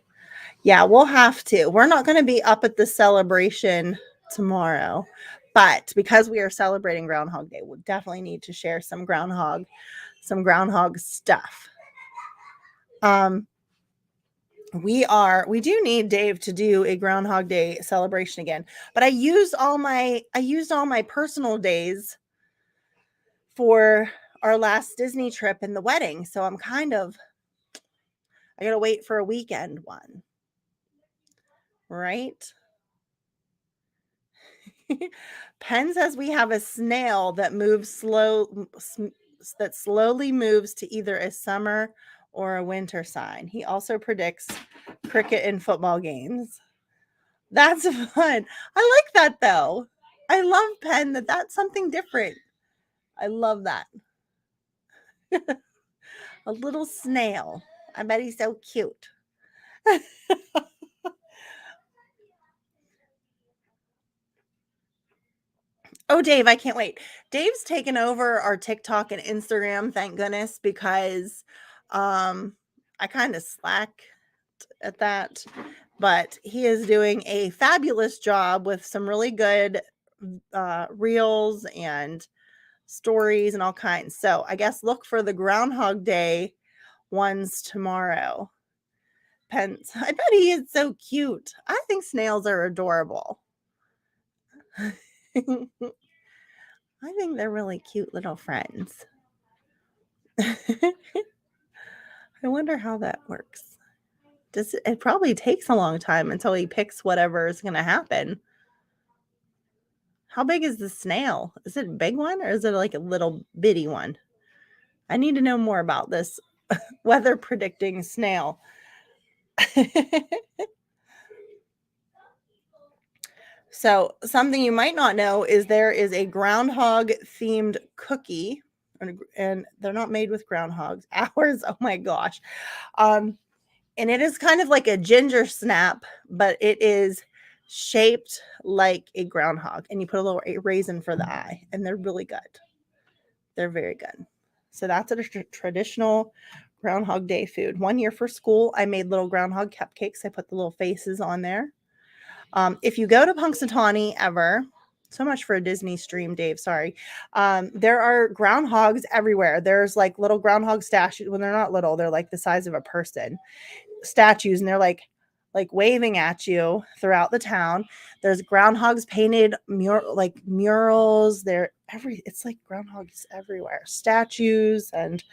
Yeah, we'll have to. We're not going to be up at the celebration tomorrow, but because we are celebrating Groundhog Day, we'll definitely need to share some groundhog stuff. We do need Dave to do a Groundhog Day celebration again, but I used all my personal days for our last Disney trip and the wedding. So I got to wait for a weekend one. Right? Penn says we have a snail that slowly moves to either a summer or a winter sign. He also predicts cricket and football games. That's fun. I like that though. I love Penn that's something different. I love that. A little snail. I bet he's so cute. Oh, Dave, I can't wait. Dave's taken over our TikTok and Instagram, thank goodness, because I kind of slacked at that. But he is doing a fabulous job with some really good reels and stories and all kinds. So I guess look for the Groundhog Day ones tomorrow. Pence, I bet he is so cute. I think snails are adorable. I think they're really cute little friends. I wonder how that works. It probably takes a long time until he picks whatever is going to happen. How big is the snail? Is it a big one or is it like a little bitty one? I need to know more about this weather predicting snail. So, something you might not know is there is a groundhog themed cookie, and they're not made with groundhogs. Ours, oh my gosh. And it is kind of like a ginger snap, but it is shaped like a groundhog, and you put a little raisin for the eye, and they're really good. They're very good. So that's a traditional Groundhog Day food. One year for school, I made little groundhog cupcakes. I put the little faces on there. If you go to Punxsutawney ever, so much for a Disney stream, Dave. Sorry. There are groundhogs everywhere. There's like little groundhog statues. When they're not little, they're like the size of a person. Statues, and they're like waving at you throughout the town. There's groundhogs painted murals. It's like groundhogs everywhere. Statues, and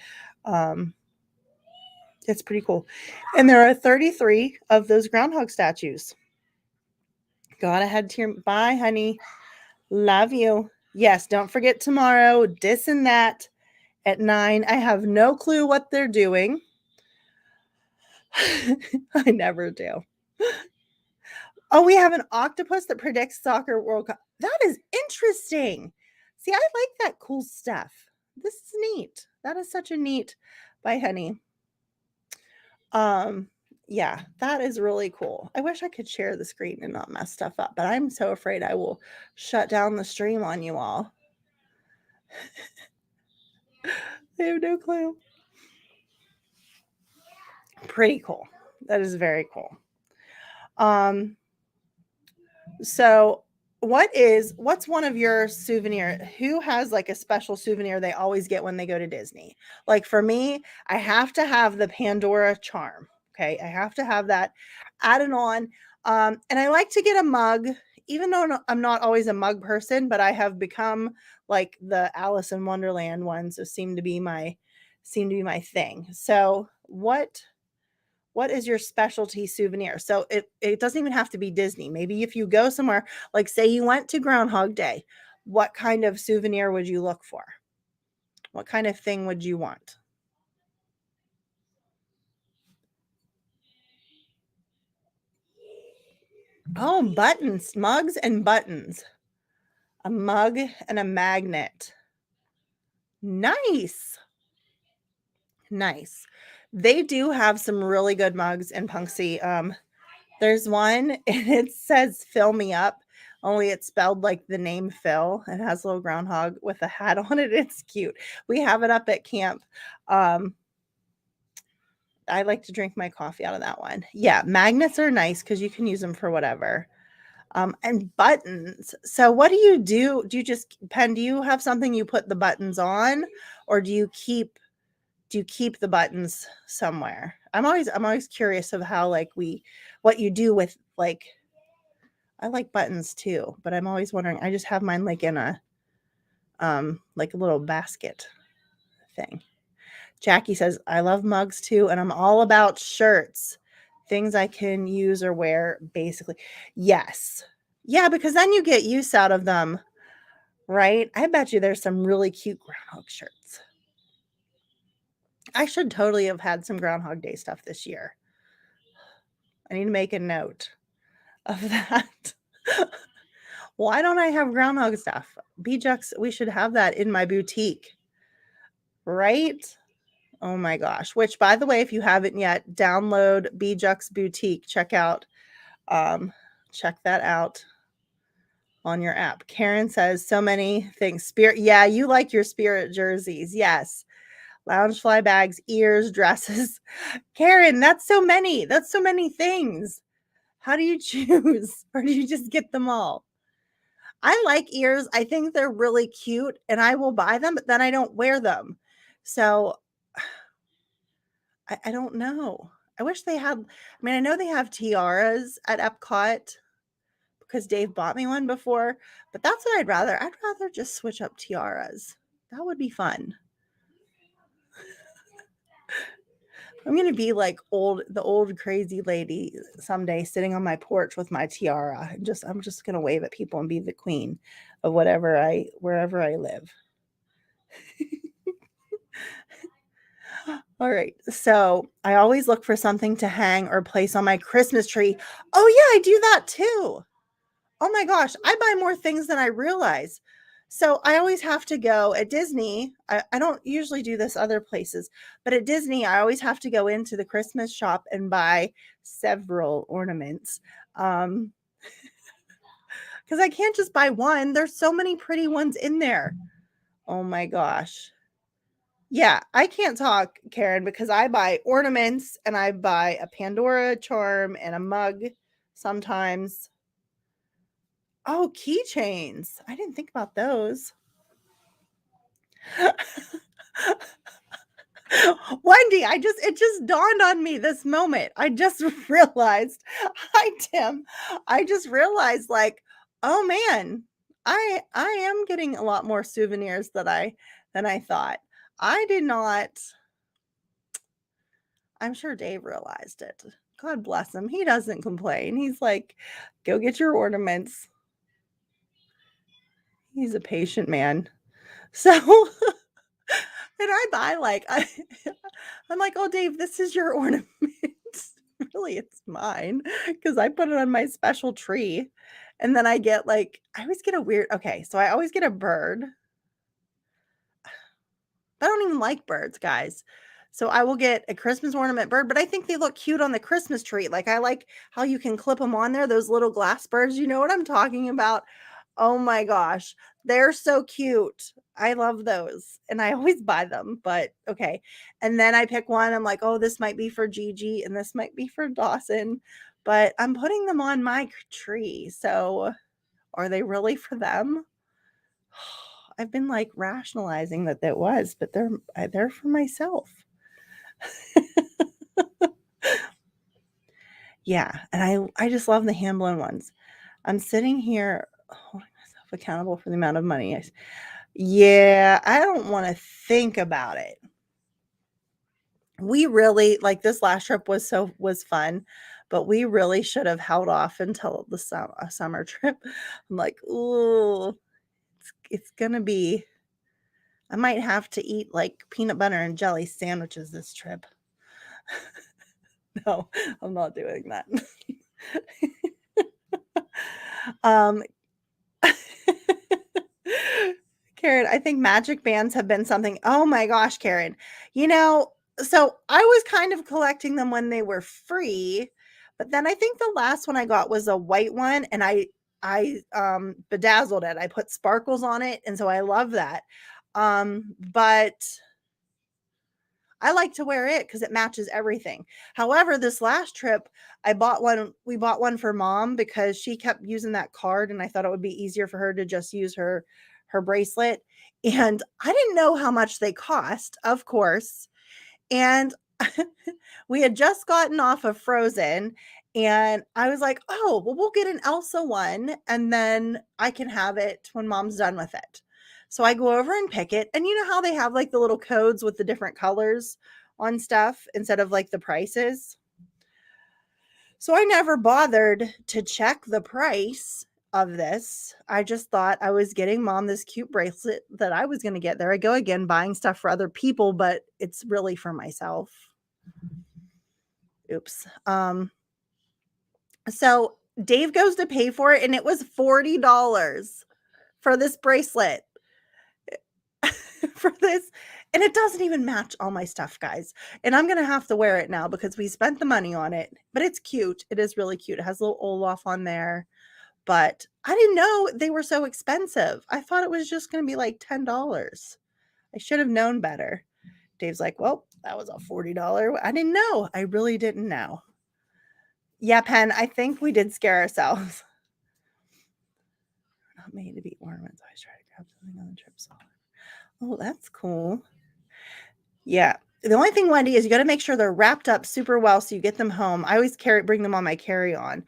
it's pretty cool. And there are 33 of those groundhog statues. Gotta head to your bye, honey. Love you. Yes, don't forget tomorrow, this and that at 9. I have no clue what they're doing. I never do. Oh, we have an octopus that predicts soccer World Cup. That is interesting. See, I like that cool stuff. This is neat. That is such a neat. Bye, honey. Yeah, that is really cool. I wish I could share the screen and not mess stuff up, but I'm so afraid I will shut down the stream on you all. I have no clue. Pretty cool. That is very cool. So what's one of your souvenir? Who has like a special souvenir they always get when they go to Disney? Like for me, I have to have the Pandora charm. Okay, I have to have that added on. And I like to get a mug, even though I'm not always a mug person, but I have become like the Alice in Wonderland ones. So seem to be my thing. So what is your specialty souvenir? So it doesn't even have to be Disney. Maybe if you go somewhere, like say you went to Groundhog Day, what kind of souvenir would you look for? What kind of thing would you want? Oh, buttons, mugs and buttons. A mug and a magnet. Nice. Nice. They do have some really good mugs in Punxsutawney. There's one and it says "Fill Me Up," only it's spelled like the name Phil. It has a little groundhog with a hat on it. It's cute. We have it up at camp. I like to drink my coffee out of that one. Yeah, magnets are nice because you can use them for whatever. And buttons. So what do you do? Do you just Pen, do you have something you put the buttons on, or do you keep the buttons somewhere? I'm always curious of how like what you do with like I like buttons too, but I'm always wondering. I just have mine like in a like a little basket thing. Jackie says, I love mugs too, and I'm all about shirts. Things I can use or wear, basically. Yes. Yeah, because then you get use out of them, right? I bet you there's some really cute Groundhog shirts. I should totally have had some Groundhog Day stuff this year. I need to make a note of that. Why don't I have Groundhog stuff? Bjux, we should have that in my boutique, right? Oh my gosh. Which, by the way, if you haven't yet, download Bjux Boutique. Check that out on your app. Karen says so many things. Spirit, yeah, you like your Spirit jerseys. Yes. Loungefly bags, ears, dresses. Karen, that's so many. That's so many things. How do you choose? Or do you just get them all? I like ears. I think they're really cute and I will buy them, but then I don't wear them. So I don't know. I wish they had, I mean, I know they have tiaras at Epcot because Dave bought me one before, but that's what I'd rather. I'd rather just switch up tiaras. That would be fun. I'm going to be like the old crazy lady someday sitting on my porch with my tiara. I'm just going to wave at people and be the queen of wherever I live. All right. So I always look for something to hang or place on my Christmas tree. Oh, yeah, I do that too. Oh my gosh, I buy more things than I realize. So I always have to go at Disney. I don't usually do this other places, but at Disney, I always have to go into the Christmas shop and buy several ornaments. Because I can't just buy one. There's so many pretty ones in there. Oh my gosh. Yeah, I can't talk, Karen, because I buy ornaments and I buy a Pandora charm and a mug sometimes. Oh, keychains. I didn't think about those. Wendy, it just dawned on me this moment. I just realized, hi Tim. I just realized like, oh man, I am getting a lot more souvenirs than I thought. I did not. I'm sure Dave realized it. God bless him. He doesn't complain. He's like, go get your ornaments. He's a patient man. So and I buy like I'm like, oh Dave, this is your ornament. Really, it's mine because I put it on my special tree. And then I get like, I always get a weird, okay, so I always get a bird. I don't even like birds, guys. So I will get a Christmas ornament bird, but I think they look cute on the Christmas tree. Like I like how you can clip them on there, those little glass birds. You know what I'm talking about? Oh my gosh. They're so cute. I love those. And I always buy them, but okay. And then I pick one. I'm like, oh, this might be for Gigi and this might be for Dawson, but I'm putting them on my tree. So are they really for them? I've been like rationalizing that was, but they're for myself. Yeah, and I just love the hand blown ones. I'm sitting here holding myself accountable for the amount of money. Yeah, I don't want to think about it. We really like this last trip was fun, but we really should have held off until the summer trip. I'm like, ooh, it's gonna be. I might have to eat like peanut butter and jelly sandwiches this trip. No, I'm not doing that. um, Karen, I think magic bands have been something. Oh my gosh, Karen. So I was kind of collecting them when they were free, but then I think the last one I got was a white one and I bedazzled it. I put sparkles on it, and so I love that. But I like to wear it because it matches everything. However, this last trip, we bought one for mom because she kept using that card and I thought it would be easier for her to just use her bracelet. And I didn't know how much they cost, of course. And we had just gotten off of Frozen and I was like, "Oh, well we'll get an Elsa one and then I can have it when mom's done with it." So I go over and pick it. And you know how they have like the little codes with the different colors on stuff instead of like the prices? So I never bothered to check the price of this. I just thought I was getting mom this cute bracelet that I was going to get. There I go again, buying stuff for other people, but it's really for myself. Oops. So Dave goes to pay for it and it was $40 for this bracelet. For this, and it doesn't even match all my stuff, guys. And I'm gonna have to wear it now because we spent the money on it, but it's cute. It is really cute. It has a little Olaf on there, but I didn't know they were so expensive. I thought it was just gonna be like $10. I should have known better. Dave's like, well, that was a $40. I didn't know. I really didn't know. Yeah, Pen, I think we did scare ourselves. We're not made to be ornaments. I always try to grab something on the trip. Oh, that's cool. Yeah. The only thing, Wendy, is you got to make sure they're wrapped up super well so you get them home. I always bring them on my carry-on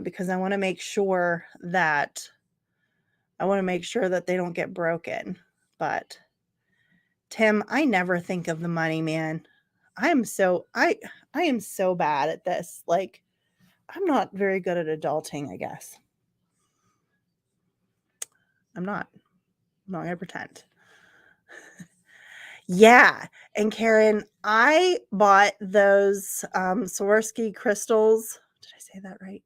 because I want to make sure that they don't get broken. But Tim, I never think of the money, man. I am so bad at this. Like, I'm not very good at adulting, I guess. I'm not gonna pretend. Yeah. And Karen, I bought those Swarovski crystals. Did I say that right?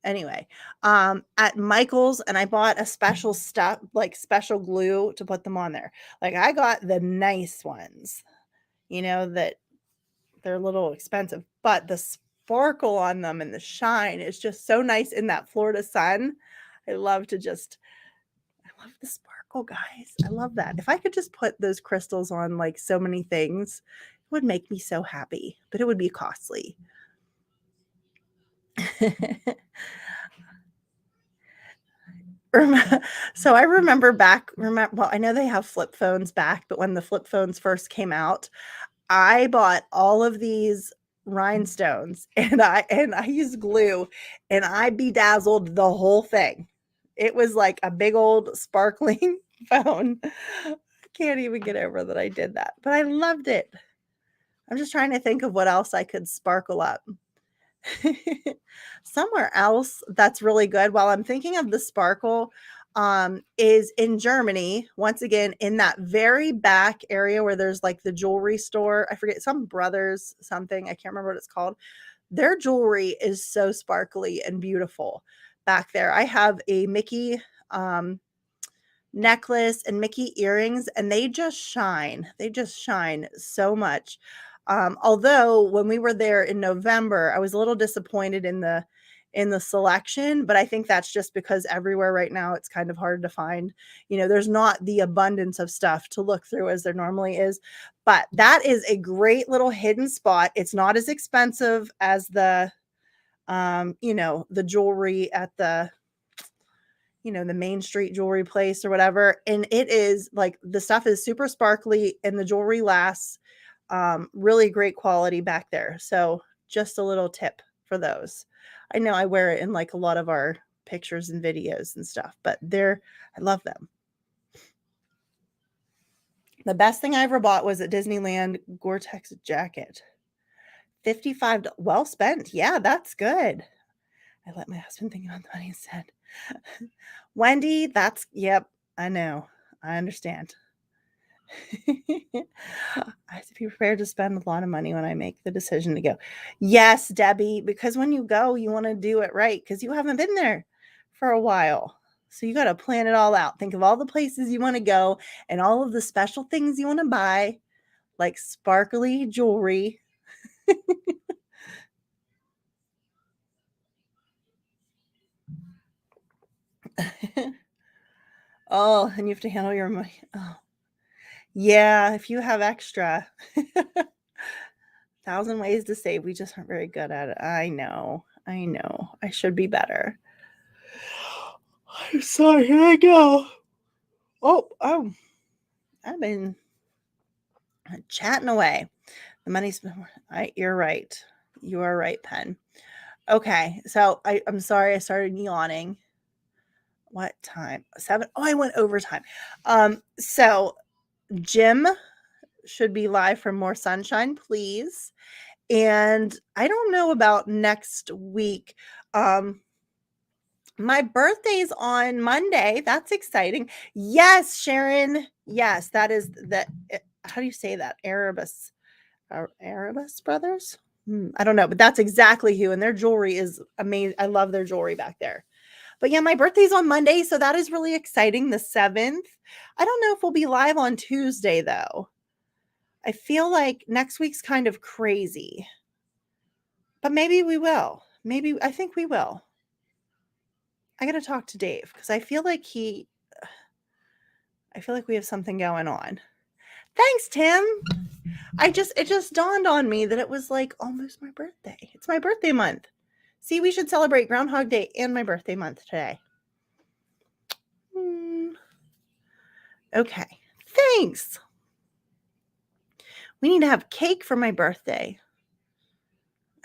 Anyway, at Michael's, and I bought a special stuff, like special glue to put them on there. Like I got the nice ones, that they're a little expensive, but the sparkle on them and the shine is just so nice in that Florida sun. I love the sparkle, guys. I love that. If I could just put those crystals on like so many things, it would make me so happy, but it would be costly. So I remember well, I know they have flip phones back, but when the flip phones first came out, I bought all of these rhinestones and I used glue and I bedazzled the whole thing. It was like a big old sparkling phone. I can't even get over that I did that, but I loved it. I'm just trying to think of what else I could sparkle up. Somewhere else that's really good while I'm thinking of the sparkle is in Germany, once again in that very back area where there's like the jewelry store. I forget, some brothers something, I can't remember what it's called. Their jewelry is so sparkly and beautiful back there. I have a Mickey necklace and Mickey earrings, and they just shine. They just shine so much. Although when we were there in November, I was a little disappointed in the selection, but I think that's just because everywhere right now it's kind of hard to find. There's not the abundance of stuff to look through as there normally is. But that is a great little hidden spot. It's not as expensive as the jewelry at the Main Street jewelry place or whatever. And it is like the stuff is super sparkly and the jewelry lasts. Really great quality back there. So just a little tip for those. I know I wear it in like a lot of our pictures and videos and stuff, but I love them. The best thing I ever bought was at Disneyland Gore-Tex jacket. $55. Well spent. Yeah, that's good. I let my husband think about the money instead. Wendy, yep, I know. I understand. I have to be prepared to spend a lot of money when I make the decision to go. Yes, Debbie, because when you go, you want to do it right because you haven't been there for a while. So you got to plan it all out. Think of all the places you want to go and all of the special things you want to buy, like sparkly jewelry. Oh, and you have to handle your money. Oh, yeah, if you have extra. 1,000 ways to save. We just aren't very good at it. I know. I should be better. I'm sorry. Here I go. Oh, I've been chatting away. The money's been. You're right. You are right, Pen. Okay, so I'm sorry. I started yawning. What time? 7. Oh, I went overtime. So Jim should be live for More Sunshine, please. And I don't know about next week. My birthday's on Monday. That's exciting. Yes, Sharon. Yes, that is that. How do you say that? Erebus brothers? I don't know, but that's exactly who. And their jewelry is amazing. I love their jewelry back there. But yeah, my birthday's on Monday, so that is really exciting. The 7th. I don't know if we'll be live on Tuesday though. I feel like next week's kind of crazy. But maybe we will. I think we will. I got to talk to Dave because I feel like we have something going on. Thanks, Tim. It just dawned on me that it was like almost my birthday. It's my birthday month. See, we should celebrate Groundhog Day and my birthday month today. Okay. Thanks. We need to have cake for my birthday.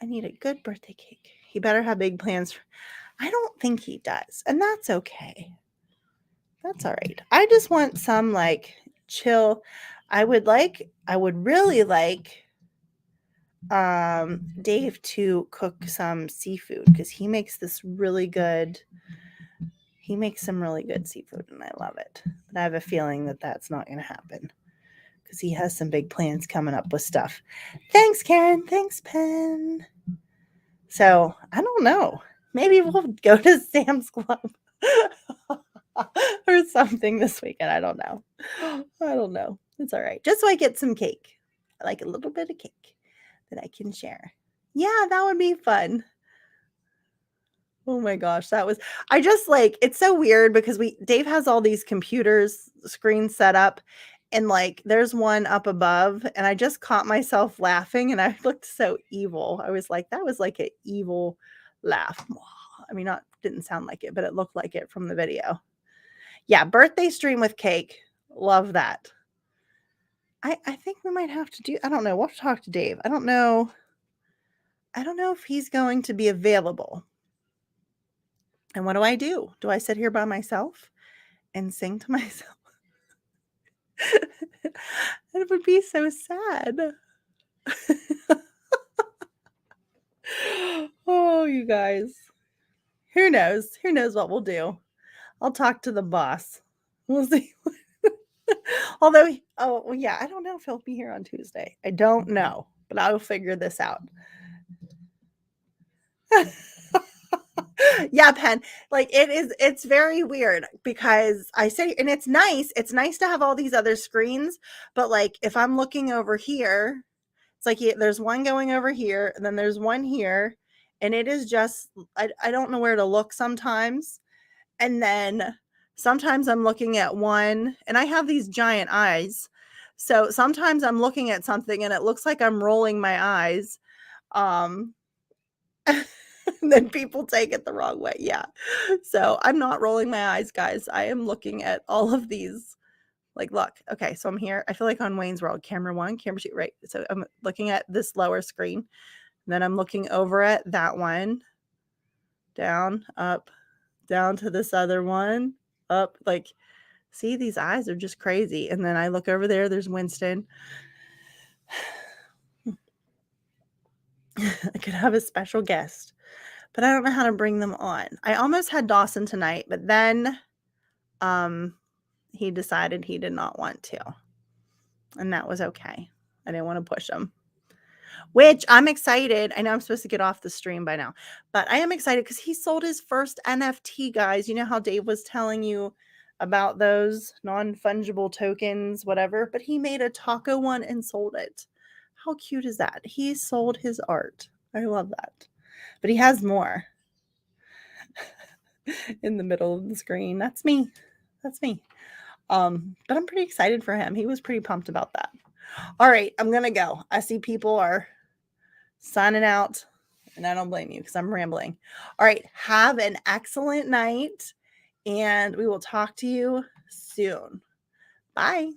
I need a good birthday cake. He better have big plans. I don't think he does, and that's okay. That's all right. I just want some like chill. I would really like Dave to cook some seafood because he makes some really good seafood and I love it. But I have a feeling that that's not going to happen because he has some big plans coming up with stuff. Thanks, Karen. Thanks, Pen. So I don't know. Maybe we'll go to Sam's Club or something this weekend. I don't know. It's all right. Just so I get some cake. I like a little bit of cake that I can share. Yeah, that would be fun. Oh my gosh, I just like, it's so weird because Dave has all these screens set up and like there's one up above and I just caught myself laughing and I looked so evil. I was like, that was like an evil laugh. I mean, didn't sound like it, but it looked like it from the video. Yeah, birthday stream with cake. Love that. I think we might have to I don't know. We'll have to talk to Dave. I don't know if he's going to be available. And what do I do? Do I sit here by myself and sing to myself? It would be so sad. Oh, you guys. Who knows? Who knows what we'll do? I'll talk to the boss. We'll see. Although, yeah, I don't know if he'll be here on Tuesday. I don't know, but I'll figure this out. Yeah, Pen. Like it's very weird because I say, and it's nice to have all these other screens, but like if I'm looking over here, it's like there's one going over here, and then there's one here, and it is just I don't know where to look sometimes. And then sometimes I'm looking at one, and I have these giant eyes. So sometimes I'm looking at something and it looks like I'm rolling my eyes. Um then people take it the wrong way. Yeah. So I'm not rolling my eyes, guys. I am looking at all of these. Like, look. Okay, so I'm here. I feel like on Wayne's World, camera 1, camera 2, right? So I'm looking at this lower screen. And then I'm looking over at that one. Down, up, down to this other one, up. Like, see, these eyes are just crazy. And then I look over there, there's Winston. I could have a special guest, but I don't know how to bring them on. I almost had Dawson tonight, but then he decided he did not want to. And that was okay. I didn't want to push him. Which I'm excited. I know I'm supposed to get off the stream by now, but I am excited because he sold his first NFT, guys. You know how Dave was telling you about those non-fungible tokens, whatever, but he made a taco one and sold it. How cute is that? He sold his art. I love that. But he has more in the middle of the screen. That's me. That's me. But I'm pretty excited for him. He was pretty pumped about that. All right, I'm gonna go. I see people are signing out, and I don't blame you because I'm rambling. All right, have an excellent night, and we will talk to you soon. Bye.